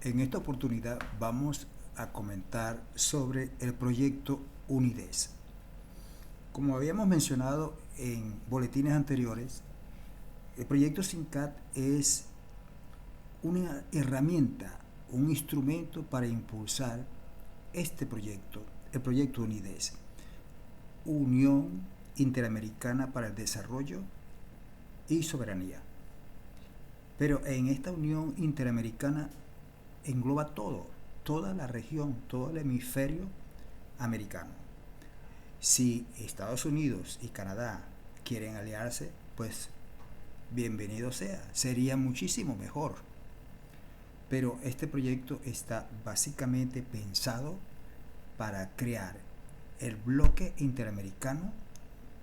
En esta oportunidad vamos a comentar sobre el proyecto UNIDES. Como habíamos mencionado en boletines anteriores, el proyecto SINCAT es una herramienta, un instrumento para impulsar este proyecto, el proyecto UNIDES, Unión Interamericana para el Desarrollo y Soberanía. Pero en esta Unión Interamericana engloba toda la región, todo el hemisferio americano. Si Estados Unidos y Canadá quieren aliarse, pues bienvenido sea, sería muchísimo mejor. Pero este proyecto está básicamente pensado para crear el bloque interamericano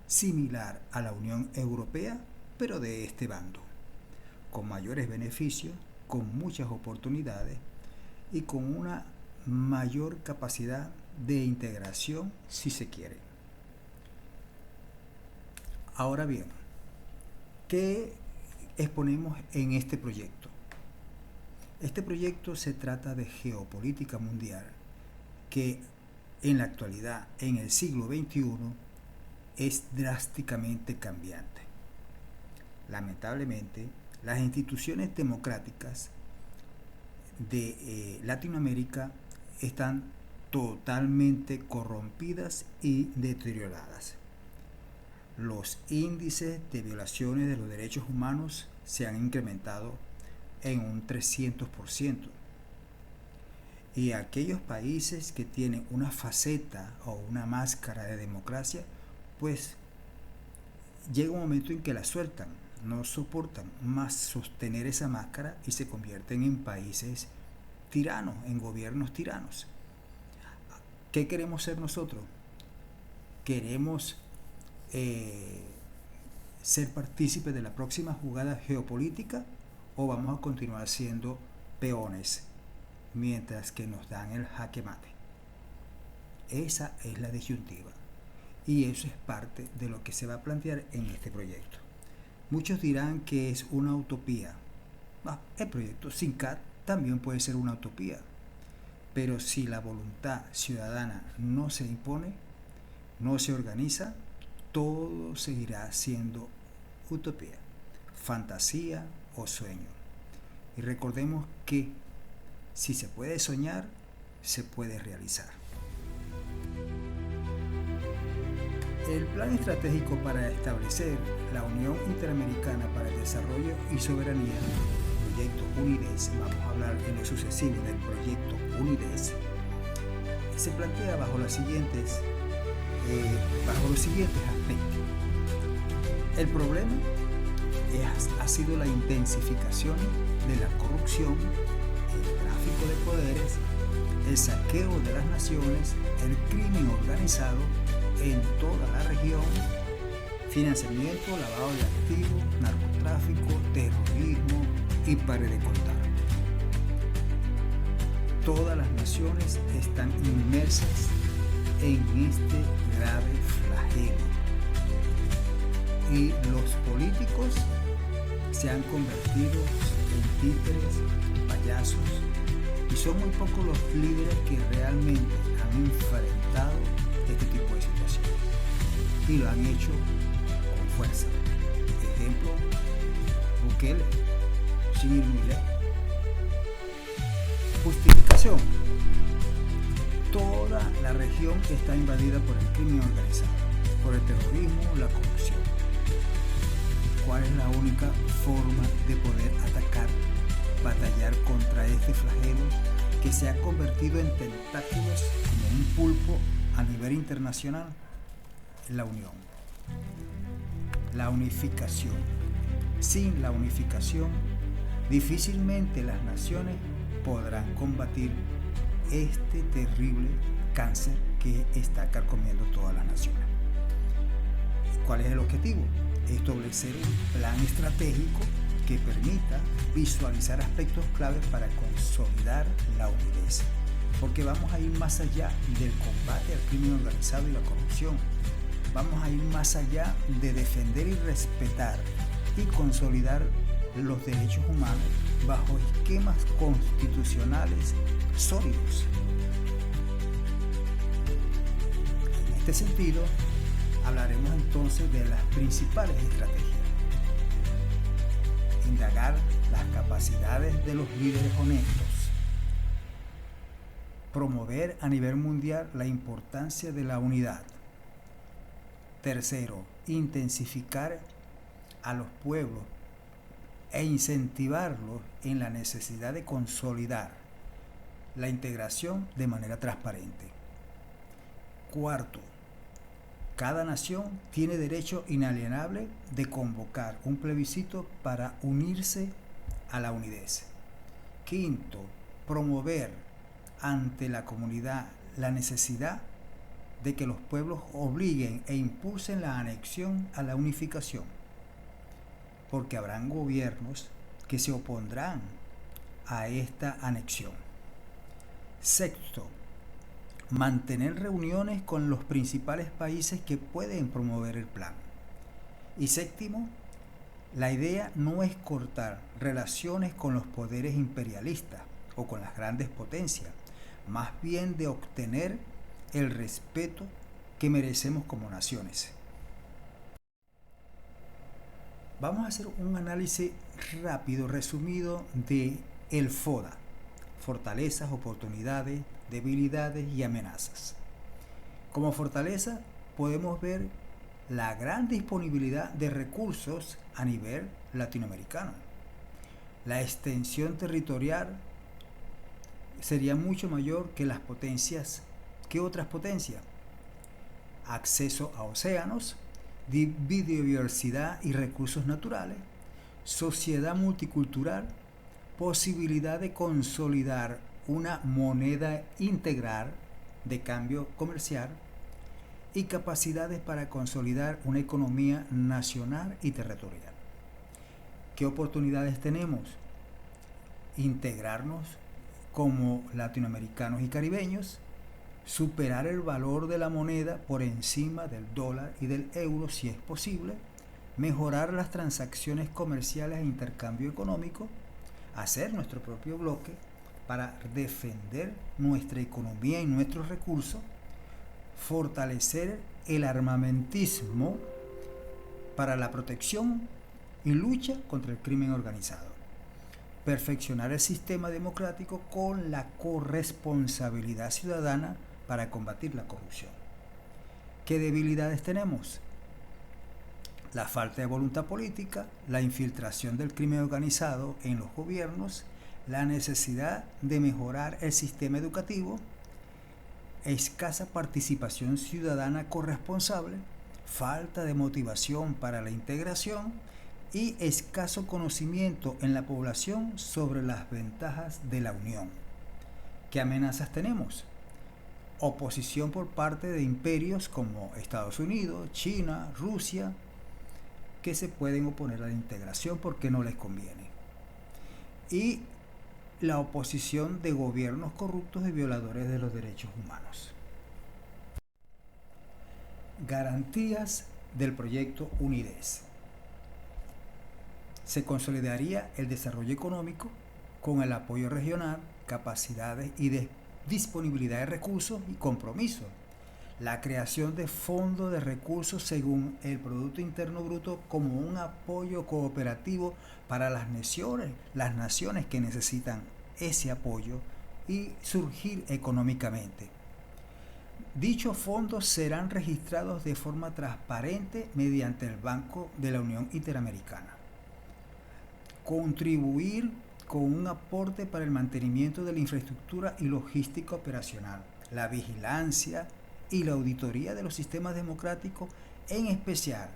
similar a la Unión Europea, pero de este bando, con mayores beneficios, con muchas oportunidades y con una mayor capacidad de integración si se quiere. Ahora bien, ¿qué exponemos en este proyecto? Este proyecto se trata de geopolítica mundial que en la actualidad, en el siglo XXI, es drásticamente cambiante. Lamentablemente, las instituciones democráticas de Latinoamérica están totalmente corrompidas y deterioradas. Los índices de violaciones de los derechos humanos se han incrementado en un 300%. Y aquellos países que tienen una faceta o una máscara de democracia, pues llega un momento en que la sueltan, no soportan más sostener esa máscara y se convierten en países tiranos, en gobiernos tiranos. ¿Qué queremos ser nosotros? ¿Queremos ser partícipes de la próxima jugada geopolítica o vamos a continuar siendo peones mientras que nos dan el jaque mate? Esa es la disyuntiva y eso es parte de lo que se va a plantear en este proyecto. Muchos dirán que es una utopía. El proyecto SINCAT también puede ser una utopía, pero si la voluntad ciudadana no se impone, no se organiza, todo seguirá siendo utopía, fantasía o sueño. Y recordemos que si se puede soñar, se puede realizar. El plan estratégico para establecer la Unión Interamericana para el Desarrollo y Soberanía, el proyecto UNIDES, vamos a hablar en lo sucesivo del proyecto UNIDES, se plantea bajo los siguientes aspectos. El problema ha sido la intensificación de la corrupción, el tráfico de poderes, el saqueo de las naciones, el crimen organizado en toda la región, financiamiento, lavado de activos, narcotráfico, terrorismo y pare de contar. Todas las naciones están inmersas en este grave flagelo y los políticos se han convertido en títeres, payasos, y son muy pocos los líderes que realmente han enfrentado este tipo de situaciones y lo han hecho con fuerza. Ejemplo, Bukele, sin ir muy lejos. Justificación: toda la región está invadida por el crimen organizado, por el terrorismo, la corrupción. ¿Cuál es la única forma de poder atacar, batallar contra este flagelo que se ha convertido en tentáculos como un pulpo a nivel internacional? La unión, la unificación. Sin la unificación, difícilmente las naciones podrán combatir este terrible cáncer que está carcomiendo todas las naciones. ¿Cuál es el objetivo? Establecer un plan estratégico que permita visualizar aspectos claves para consolidar la UNIDES, porque vamos a ir más allá del combate al crimen organizado y la corrupción. Vamos a ir más allá de defender y respetar y consolidar los derechos humanos bajo esquemas constitucionales sólidos. En este sentido, hablaremos entonces de las principales estrategias. Indagar las capacidades de los líderes honestos. Promover a nivel mundial la importancia de la unidad. Tercero, intensificar a los pueblos e incentivarlos en la necesidad de consolidar la integración de manera transparente. Cuarto, cada nación tiene derecho inalienable de convocar un plebiscito para unirse a la UNIDES. Quinto, promover ante la comunidad la necesidad de que los pueblos obliguen e impulsen la anexión a la unificación, porque habrán gobiernos que se opondrán a esta anexión. Sexto, mantener reuniones con los principales países que pueden promover el plan. Y séptimo, la idea no es cortar relaciones con los poderes imperialistas o con las grandes potencias, más bien de obtener el respeto que merecemos como naciones. Vamos a hacer un análisis rápido, resumido de el FODA: fortalezas, oportunidades, debilidades y amenazas. Como fortaleza podemos ver la gran disponibilidad de recursos a nivel latinoamericano. La extensión territorial sería mucho mayor que las potencias, que otras potencias. Acceso a océanos, biodiversidad y recursos naturales, sociedad multicultural, posibilidad de consolidar una moneda integral de cambio comercial y capacidades para consolidar una economía nacional y territorial. ¿Qué oportunidades tenemos? Integrarnos como latinoamericanos y caribeños, superar el valor de la moneda por encima del dólar y del euro si es posible, mejorar las transacciones comerciales e intercambio económico, hacer nuestro propio bloque para defender nuestra economía y nuestros recursos, fortalecer el armamentismo para la protección y lucha contra el crimen organizado, perfeccionar el sistema democrático con la corresponsabilidad ciudadana para combatir la corrupción. ¿Qué debilidades tenemos? La falta de voluntad política, la infiltración del crimen organizado en los gobiernos, la necesidad de mejorar el sistema educativo, escasa participación ciudadana corresponsable, falta de motivación para la integración y escaso conocimiento en la población sobre las ventajas de la unión. ¿Qué amenazas tenemos? Oposición por parte de imperios como Estados Unidos, China, Rusia, que se pueden oponer a la integración porque no les conviene. Y la oposición de gobiernos corruptos y violadores de los derechos humanos. Garantías del proyecto UNIDES. Se consolidaría el desarrollo económico con el apoyo regional, capacidades y disponibilidad de recursos y compromiso. La creación de fondos de recursos según el Producto Interno Bruto como un apoyo cooperativo para las naciones que necesitan ese apoyo y surgir económicamente. Dichos fondos serán registrados de forma transparente mediante el Banco de la Unión Interamericana. Contribuir con un aporte para el mantenimiento de la infraestructura y logística operacional, la vigilancia y la auditoría de los sistemas democráticos, en especial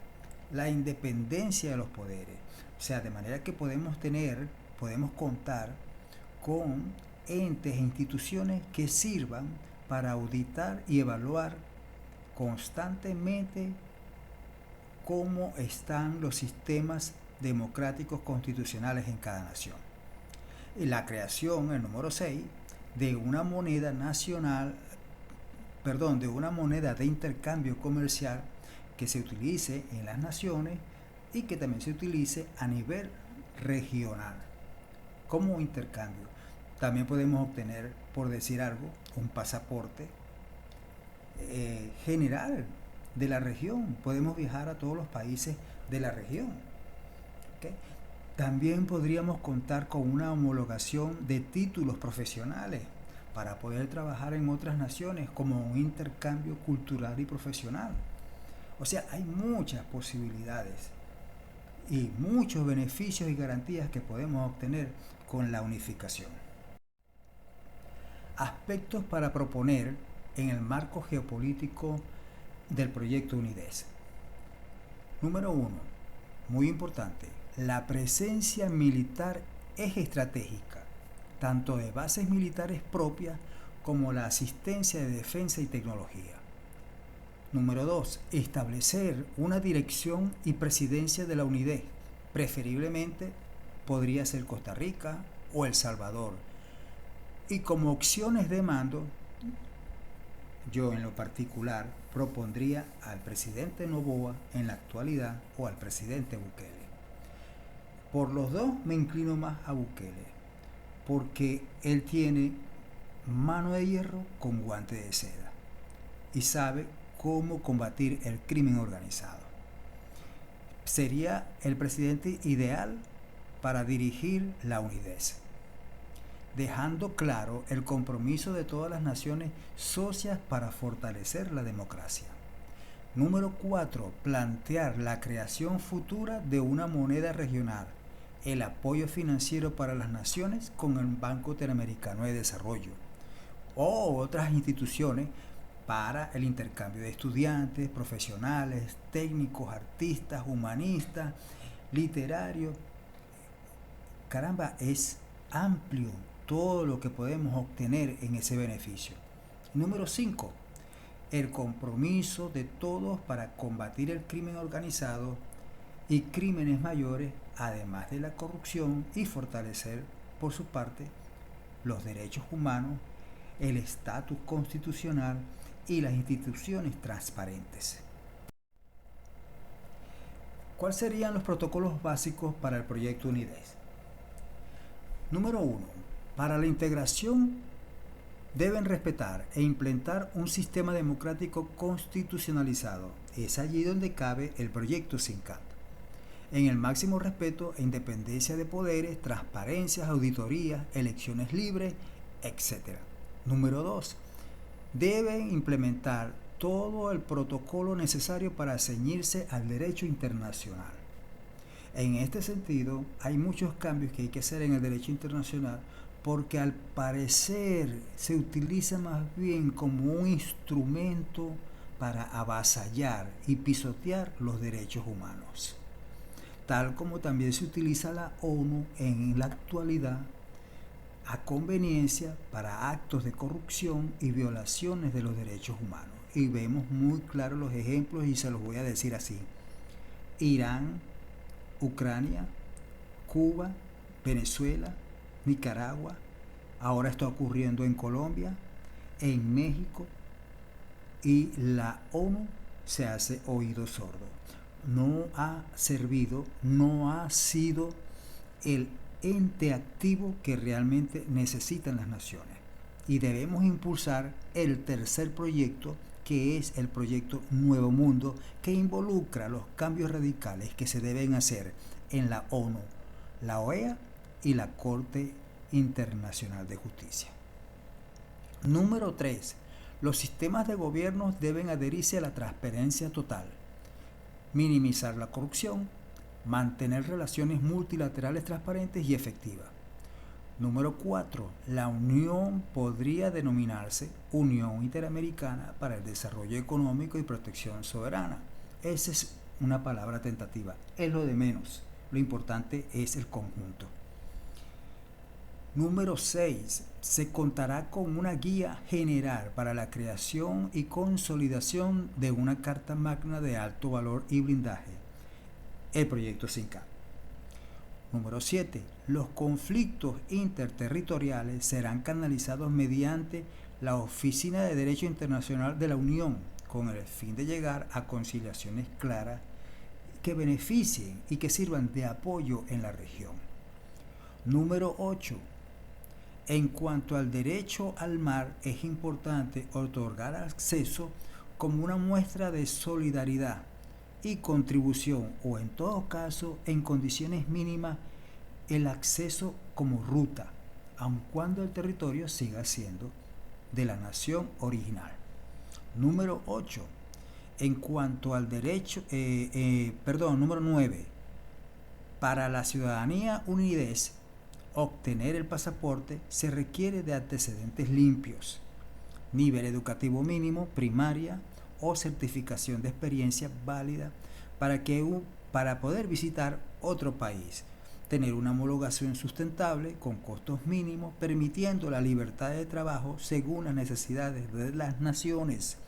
la independencia de los poderes. O sea, de manera que podemos contar con entes e instituciones que sirvan para auditar y evaluar constantemente cómo están los sistemas democráticos constitucionales en cada nación. Y la creación, el número 6, de una moneda de una moneda de intercambio comercial que se utilice en las naciones y que también se utilice a nivel regional como intercambio. También podemos obtener, por decir algo, un pasaporte general de la región. Podemos viajar a todos los países de la región. ¿Okay? También podríamos contar con una homologación de títulos profesionales para poder trabajar en otras naciones como un intercambio cultural y profesional. O sea, hay muchas posibilidades y muchos beneficios y garantías que podemos obtener con la unificación. Aspectos para proponer en el marco geopolítico del proyecto UNIDES. Número 1, muy importante, la presencia militar es estratégica, tanto de bases militares propias como la asistencia de defensa y tecnología. Número 2, establecer una dirección y presidencia de la UNIDES, preferiblemente podría ser Costa Rica o El Salvador. Y como opciones de mando, yo en lo particular propondría al presidente Noboa en la actualidad o al presidente Bukele. Por los dos me inclino más a Bukele, porque él tiene mano de hierro con guante de seda y sabe cómo combatir el crimen organizado. Sería el presidente ideal para dirigir la UNIDES, dejando claro el compromiso de todas las naciones socias para fortalecer la democracia. Número 4. Plantear la creación futura de una moneda regional, el apoyo financiero para las naciones con el Banco Interamericano de Desarrollo o otras instituciones para el intercambio de estudiantes, profesionales, técnicos, artistas, humanistas, literarios. Caramba, es amplio todo lo que podemos obtener en ese beneficio. Número 5. El compromiso de todos para combatir el crimen organizado y crímenes mayores, además de la corrupción, y fortalecer, por su parte, los derechos humanos, el estatus constitucional y las instituciones transparentes. ¿Cuáles serían los protocolos básicos para el proyecto UNIDES? Número 1. Para la integración deben respetar e implementar un sistema democrático constitucionalizado. Es allí donde cabe el proyecto SINCAP. En el máximo respeto e independencia de poderes, transparencias, auditorías, elecciones libres, etc. Número 2. Deben implementar todo el protocolo necesario para ceñirse al derecho internacional. En este sentido, hay muchos cambios que hay que hacer en el derecho internacional porque al parecer se utiliza más bien como un instrumento para avasallar y pisotear los derechos humanos, tal como también se utiliza la ONU en la actualidad a conveniencia para actos de corrupción y violaciones de los derechos humanos. Y vemos muy claros los ejemplos y se los voy a decir así: Irán, Ucrania, Cuba, Venezuela, Nicaragua, ahora está ocurriendo en Colombia, en México, y la ONU se hace oído sordo. No ha servido, no ha sido el ente activo que realmente necesitan las naciones. Y debemos impulsar el tercer proyecto, que es el proyecto Nuevo Mundo, que involucra los cambios radicales que se deben hacer en la ONU, la OEA y la Corte Internacional de Justicia. Número 3. Los sistemas de gobierno deben adherirse a la transparencia total, minimizar la corrupción, mantener relaciones multilaterales transparentes y efectivas. Número 4. La unión podría denominarse Unión Interamericana para el Desarrollo Económico y Protección Soberana. Esa es una palabra tentativa, es lo de menos. Lo importante es el conjunto. Número 6. Se contará con una guía general para la creación y consolidación de una Carta Magna de alto valor y blindaje, el proyecto SINCAP. Número 7. Los conflictos interterritoriales serán canalizados mediante la Oficina de Derecho Internacional de la Unión, con el fin de llegar a conciliaciones claras que beneficien y que sirvan de apoyo en la región. Número 8. En cuanto al derecho al mar, es importante otorgar acceso como una muestra de solidaridad y contribución, o en todo caso, en condiciones mínimas, el acceso como ruta, aun cuando el territorio siga siendo de la nación original. Número 8. En cuanto al derecho, número 9. Para la ciudadanía UNIDES, obtener el pasaporte se requiere de antecedentes limpios, nivel educativo mínimo, primaria o certificación de experiencia válida para poder visitar otro país, tener una homologación sustentable con costos mínimos, permitiendo la libertad de trabajo según las necesidades de las naciones.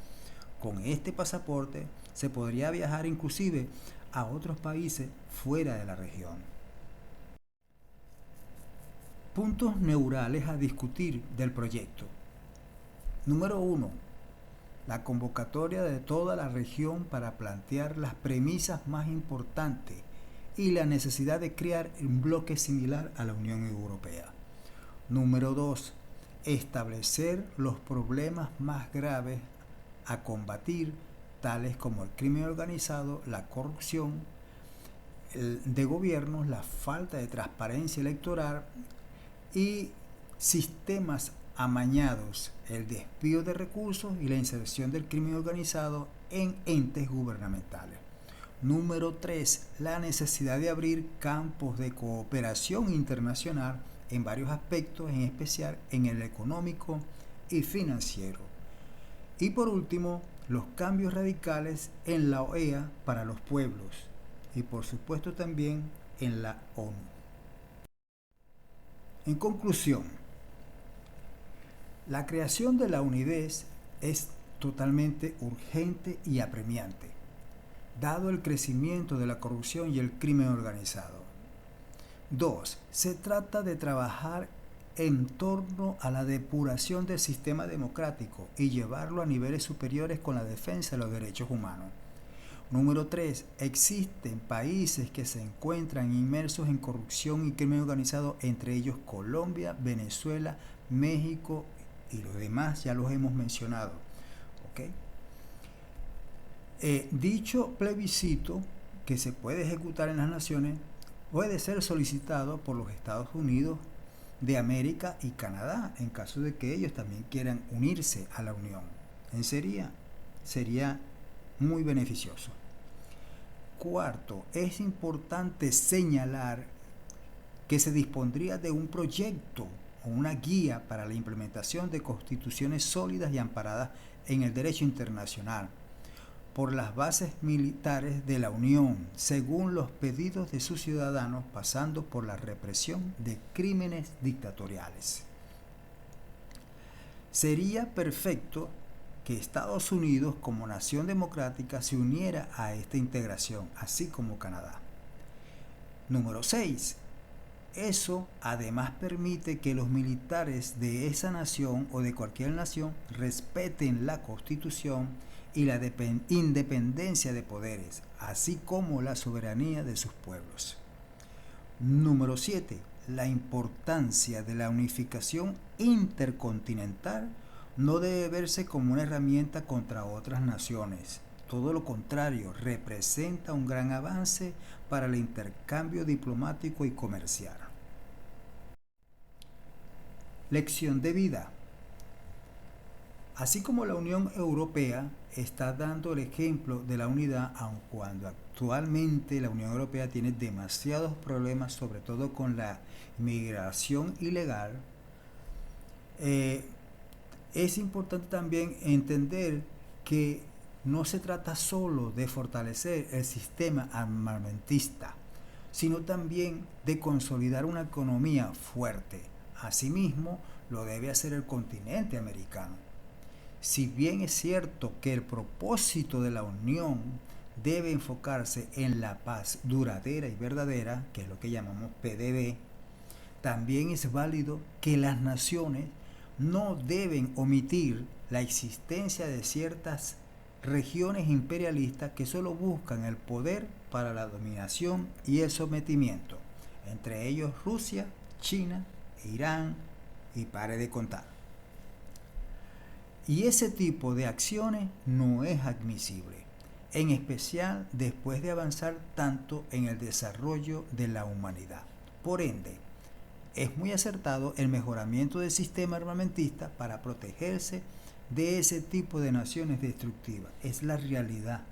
Con este pasaporte se podría viajar inclusive a otros países fuera de la región. Puntos neurales a discutir del proyecto. Número 1. La convocatoria de toda la región para plantear las premisas más importantes y la necesidad de crear un bloque similar a la Unión Europea. Número 2. Establecer los problemas más graves a combatir, tales como el crimen organizado, la corrupción de gobiernos, la falta de transparencia electoral y sistemas amañados, el desvío de recursos y la inserción del crimen organizado en entes gubernamentales. Número 3. La necesidad de abrir campos de cooperación internacional en varios aspectos, en especial en el económico y financiero. Y por último, los cambios radicales en la OEA para los pueblos y por supuesto también en la ONU. En conclusión, la creación de la UNIDES es totalmente urgente y apremiante, dado el crecimiento de la corrupción y el crimen organizado. 2. Se trata de trabajar en torno a la depuración del sistema democrático y llevarlo a niveles superiores con la defensa de los derechos humanos. Número 3. Existen países que se encuentran inmersos en corrupción y crimen organizado, entre ellos Colombia, Venezuela, México y los demás ya los hemos mencionado. ¿Okay? Dicho plebiscito que se puede ejecutar en las naciones puede ser solicitado por los Estados Unidos de América y Canadá, en caso de que ellos también quieran unirse a la Unión. Sería muy beneficioso. Cuarto, es importante señalar que se dispondría de un proyecto o una guía para la implementación de constituciones sólidas y amparadas en el derecho internacional por las bases militares de la Unión, según los pedidos de sus ciudadanos, pasando por la represión de crímenes dictatoriales. Sería perfecto que Estados Unidos, como nación democrática, se uniera a esta integración, así como Canadá. Número 6. Eso además permite que los militares de esa nación o de cualquier nación respeten la Constitución y la independencia de poderes, así como la soberanía de sus pueblos. Número 7. La importancia de la unificación intercontinental no debe verse como una herramienta contra otras naciones. Todo lo contrario, representa un gran avance para el intercambio diplomático y comercial. Lección de vida. Así como la Unión Europea está dando el ejemplo de la unidad, aun cuando actualmente la Unión Europea tiene demasiados problemas, sobre todo con la migración ilegal, es importante también entender que no se trata solo de fortalecer el sistema armamentista, sino también de consolidar una economía fuerte. Asimismo, lo debe hacer el continente americano. Si bien es cierto que el propósito de la Unión debe enfocarse en la paz duradera y verdadera, que es lo que llamamos PDB, también es válido que las naciones no deben omitir la existencia de ciertas regiones imperialistas que solo buscan el poder para la dominación y el sometimiento, entre ellos Rusia, China, Irán y pare de contar. Y ese tipo de acciones no es admisible, en especial después de avanzar tanto en el desarrollo de la humanidad. Por ende, es muy acertado el mejoramiento del sistema armamentista para protegerse de ese tipo de naciones destructivas. Es la realidad.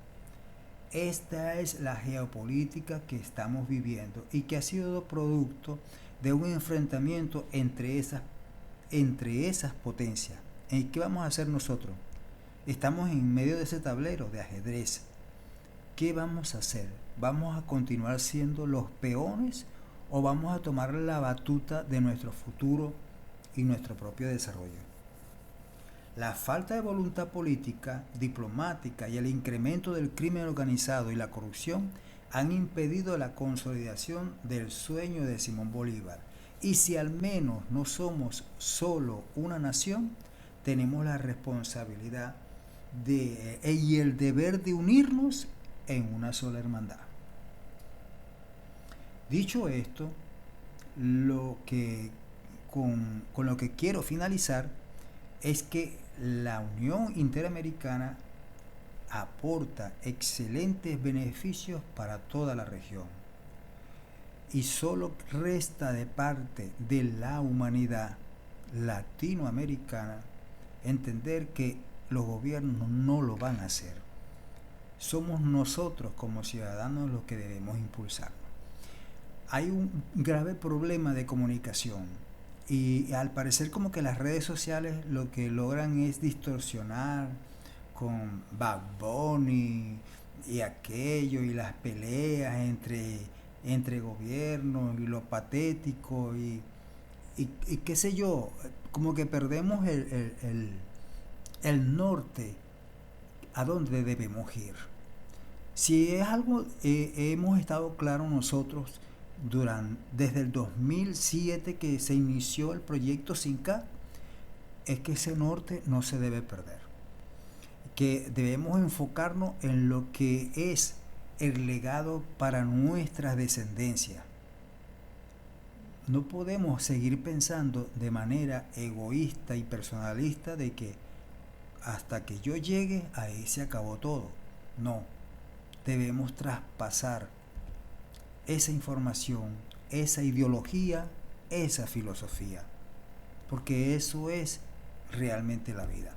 Esta es la geopolítica que estamos viviendo y que ha sido producto de un enfrentamiento entre esas potencias. ¿Y qué vamos a hacer nosotros? Estamos en medio de ese tablero de ajedrez. ¿Qué vamos a hacer? ¿Vamos a continuar siendo los peones o vamos a tomar la batuta de nuestro futuro y nuestro propio desarrollo? La falta de voluntad política, diplomática y el incremento del crimen organizado y la corrupción han impedido la consolidación del sueño de Simón Bolívar. Y si al menos no somos solo una nación, tenemos la responsabilidad y el deber de unirnos en una sola hermandad. Dicho esto, con lo que quiero finalizar es que la Unión Interamericana aporta excelentes beneficios para toda la región y solo resta de parte de la humanidad latinoamericana entender que los gobiernos no lo van a hacer. Somos nosotros como ciudadanos los que debemos impulsarlo. Hay un grave problema de comunicación y al parecer como que las redes sociales lo que logran es distorsionar con Bad Bunny y aquello y las peleas entre gobiernos y lo patético y qué sé yo, como que perdemos el norte a dónde debemos ir. Si es algo, hemos estado claros nosotros desde el 2007 que se inició el proyecto SINCAD, es que ese norte no se debe perder, que debemos enfocarnos en lo que es el legado para nuestras descendencias. No podemos seguir pensando de manera egoísta y personalista de que hasta que yo llegue ahí se acabó todo. No, debemos traspasar esa información, esa ideología, esa filosofía, porque eso es realmente la vida.